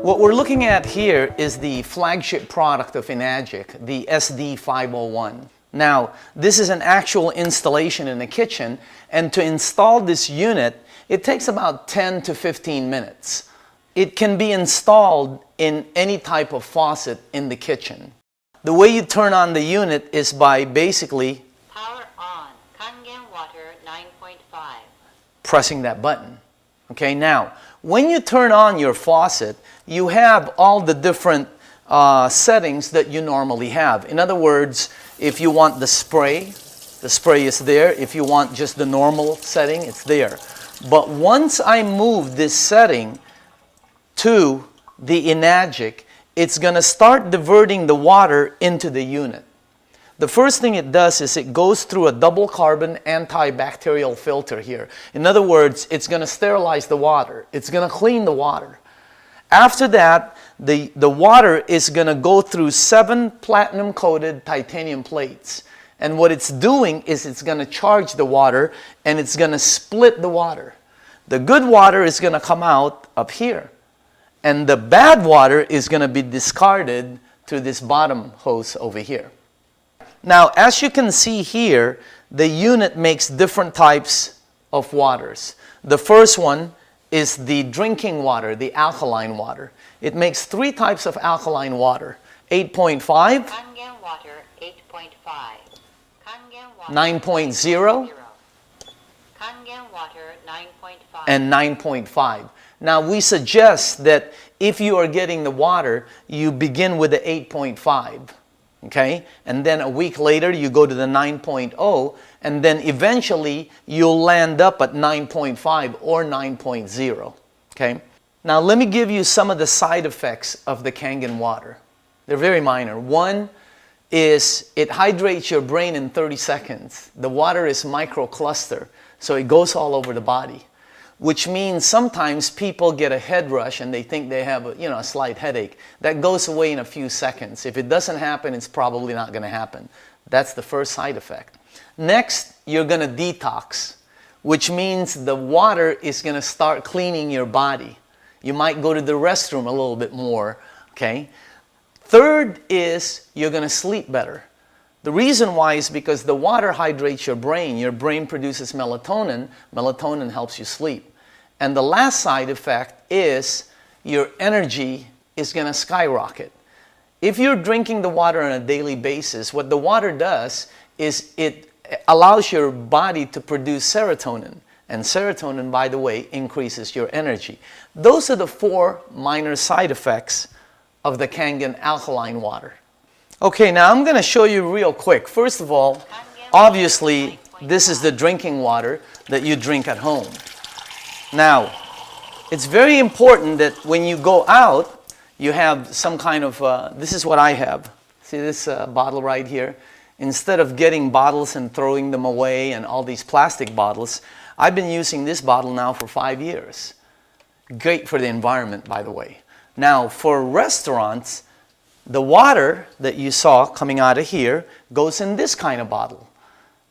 What we're looking at here is the flagship product of Enagic, the SD501. Now, this is an actual installation in the kitchen, and to install this unit, it takes about 10 to 15 minutes. It can be installed in any type of faucet in the kitchen. The way you turn on the unit is by basically power on, Kangen Water 9.5. Pressing that button. Okay, now, when you turn on your faucet, you have all the different settings that you normally have. In other words, if you want the spray is there. If you want just the normal setting, it's there. But once I move this setting to the Enagic, it's going to start diverting the water into the unit. The first thing it does is it goes through a double carbon antibacterial filter here. In other words, it's going to sterilize the water. It's going to clean the water. After that, the water is going to go through 7 platinum-coated titanium plates. And what it's doing is it's going to charge the water and it's going to split the water. The good water is going to come out up here. And the bad water is going to be discarded through this bottom hose over here. Now, as you can see here, the unit makes different types of waters. The first one is the drinking water, the alkaline water. It makes 3 types of alkaline water. 8.5, Kangen Water 8.5, Kangen Water 9.0, Kangen Water 9.5, and 9.5. Now, we suggest that if you are getting the water, you begin with the 8.5. Okay? And then a week later, you go to the 9.0, and then eventually you'll land up at 9.5 or 9.0. Okay? Now, let me give you some of the side effects of the Kangen water. They're very minor. One is it hydrates your brain in 30 seconds. The water is microcluster, so it goes all over the body, which means sometimes people get a head rush and they think they have a slight headache. That goes away in a few seconds. If it doesn't happen, it's probably not going to happen. That's the first side effect. Next, you're going to detox, which means the water is going to start cleaning your body. You might go to the restroom a little bit more, okay? Third is you're going to sleep better. The reason why is because the water hydrates your brain. Your brain produces melatonin. Melatonin helps you sleep. And the last side effect is your energy is going to skyrocket. If you're drinking the water on a daily basis, what the water does is it allows your body to produce serotonin. And serotonin, by the way, increases your energy. Those are the 4 minor side effects of the Kangen alkaline water. Okay, now I'm going to show you real quick. First of all, obviously, this is the drinking water that you drink at home. Now, it's very important that when you go out, you have some kind of, this is what I have. See this bottle right here? Instead of getting bottles and throwing them away and all these plastic bottles, I've been using this bottle now for 5 years. Great for the environment, by the way. Now, for restaurants, the water that you saw coming out of here goes in this kind of bottle.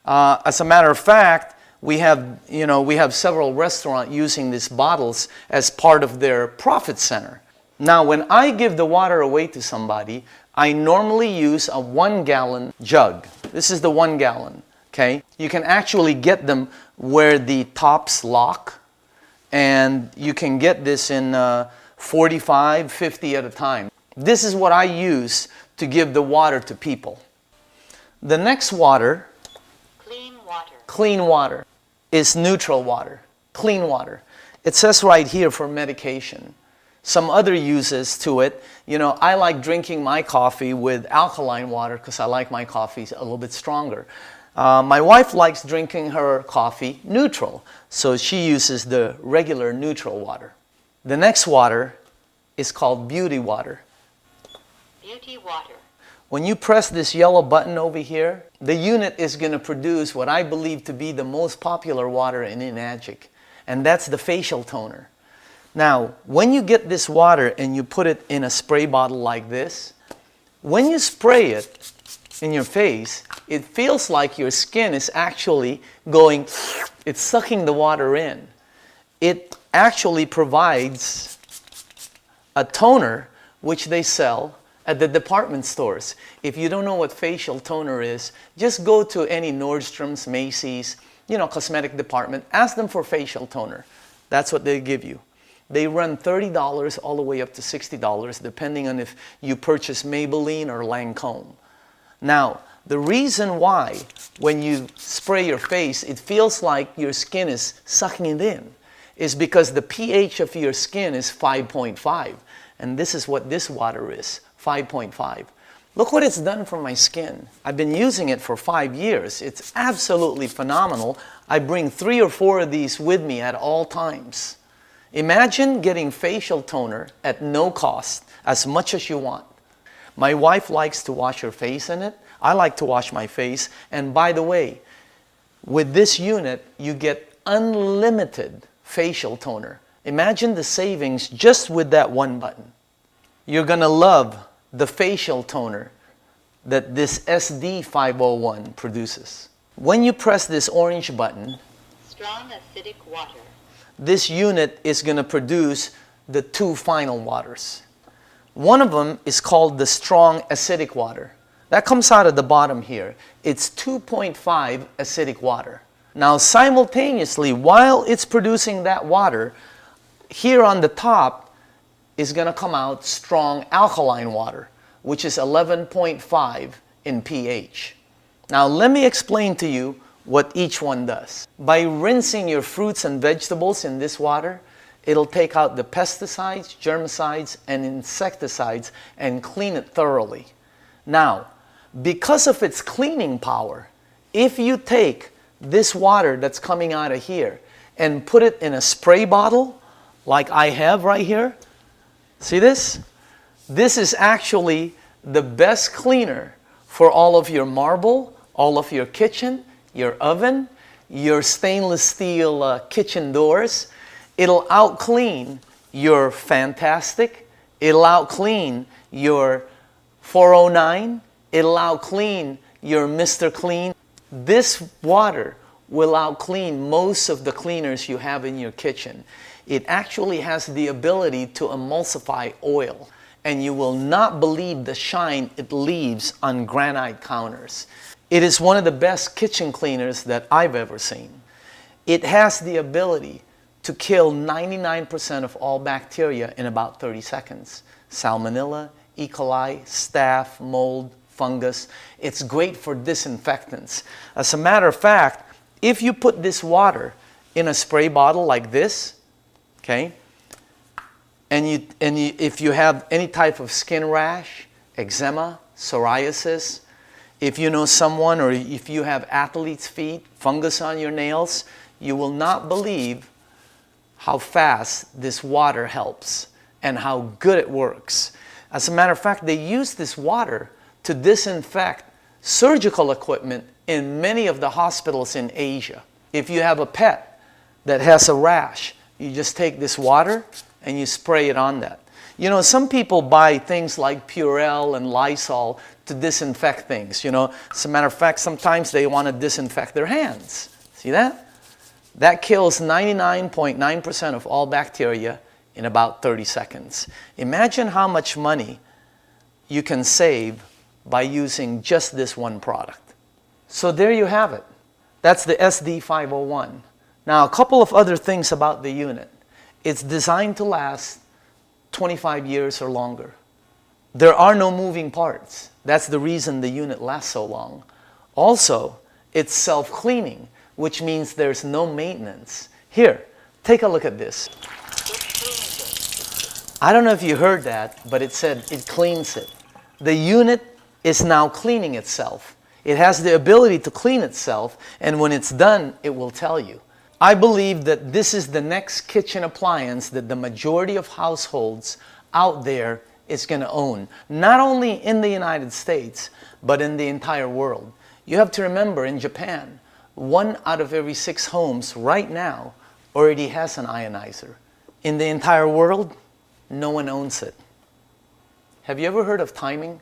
As a matter of fact, we have several restaurants using these bottles as part of their profit center. Now, when I give the water away to somebody, I normally use a 1-gallon jug. This is the 1 gallon, okay? You can actually get them where the tops lock, and you can get this in 45, 50 at a time. This is what I use to give the water to people. The next water, clean water, is neutral water, clean water. It says right here for medication. Some other uses to it, I like drinking my coffee with alkaline water because I like my coffee a little bit stronger. My wife likes drinking her coffee neutral, so she uses the regular neutral water. The next water is called beauty water. Beauty water. When you press this yellow button over here, the unit is going to produce what I believe to be the most popular water in Enagic, and that's the facial toner. Now, when you get this water and you put it in a spray bottle like this, when you spray it in your face, it feels like your skin is actually going, it's sucking the water in. It actually provides a toner which they sell at the department stores. If you don't know what facial toner is, just go to any Nordstrom's, Macy's, cosmetic department, ask them for facial toner. That's what they give you. They run $30 all the way up to $60, depending on if you purchase Maybelline or Lancome. Now, the reason why when you spray your face, it feels like your skin is sucking it in is because the pH of your skin is 5.5. And this is what this water is, 5.5. Look what it's done for my skin. I've been using it for 5 years. It's absolutely phenomenal. I bring 3 or 4 of these with me at all times. Imagine getting facial toner at no cost, as much as you want. My wife likes to wash her face in it. I like to wash my face. And by the way, with this unit, you get unlimited facial toner. Imagine the savings just with that one button. You're going to love the facial toner that this SD501 produces. When you press this orange button, strong acidic water. This unit is going to produce the 2 final waters. One of them is called the strong acidic water. That comes out of the bottom here. It's 2.5 acidic water. Now simultaneously, while it's producing that water, here on the top is going to come out strong alkaline water, which is 11.5 in pH. Now let me explain to you what each one does. By rinsing your fruits and vegetables in this water, it'll take out the pesticides, germicides, and insecticides and clean it thoroughly. Now, because of its cleaning power, if you take this water that's coming out of here and put it in a spray bottle, like I have right here, see this? This is actually the best cleaner for all of your marble, all of your kitchen, your oven, your stainless steel kitchen doors. It'll out-clean your Fantastic. It'll out-clean your 409. It'll out-clean your Mr. Clean. This water will out-clean most of the cleaners you have in your kitchen. It actually has the ability to emulsify oil, and you will not believe the shine it leaves on granite counters. It is one of the best kitchen cleaners that I've ever seen. It has the ability to kill 99% of all bacteria in about 30 seconds. Salmonella, E. coli, staph, mold, fungus. It's great for disinfectants. As a matter of fact, if you put this water in a spray bottle like this, okay, and if you have any type of skin rash, eczema, psoriasis, if you know someone or if you have athlete's feet, fungus on your nails, you will not believe how fast this water helps and how good it works. As a matter of fact, they use this water to disinfect surgical equipment in many of the hospitals in Asia. If you have a pet that has a rash, you just take this water and you spray it on that. You know, some people buy things like Purell and Lysol to disinfect things, As a matter of fact, sometimes they want to disinfect their hands. See that? That kills 99.9% of all bacteria in about 30 seconds. Imagine how much money you can save by using just this one product. So there you have it. That's the SD501. Now, a couple of other things about the unit. It's designed to last 25 years or longer. There are no moving parts. That's the reason the unit lasts so long. Also, it's self-cleaning, which means there's no maintenance. Here, take a look at this. I don't know if you heard that, but it said it cleans it. The unit is now cleaning itself. It has the ability to clean itself, and when it's done, it will tell you. I believe that this is the next kitchen appliance that the majority of households out there is going to own, not only in the United States, but in the entire world. You have to remember, in Japan, 1 out of every 6 homes right now already has an ionizer. In the entire world, no one owns it. Have you ever heard of timing?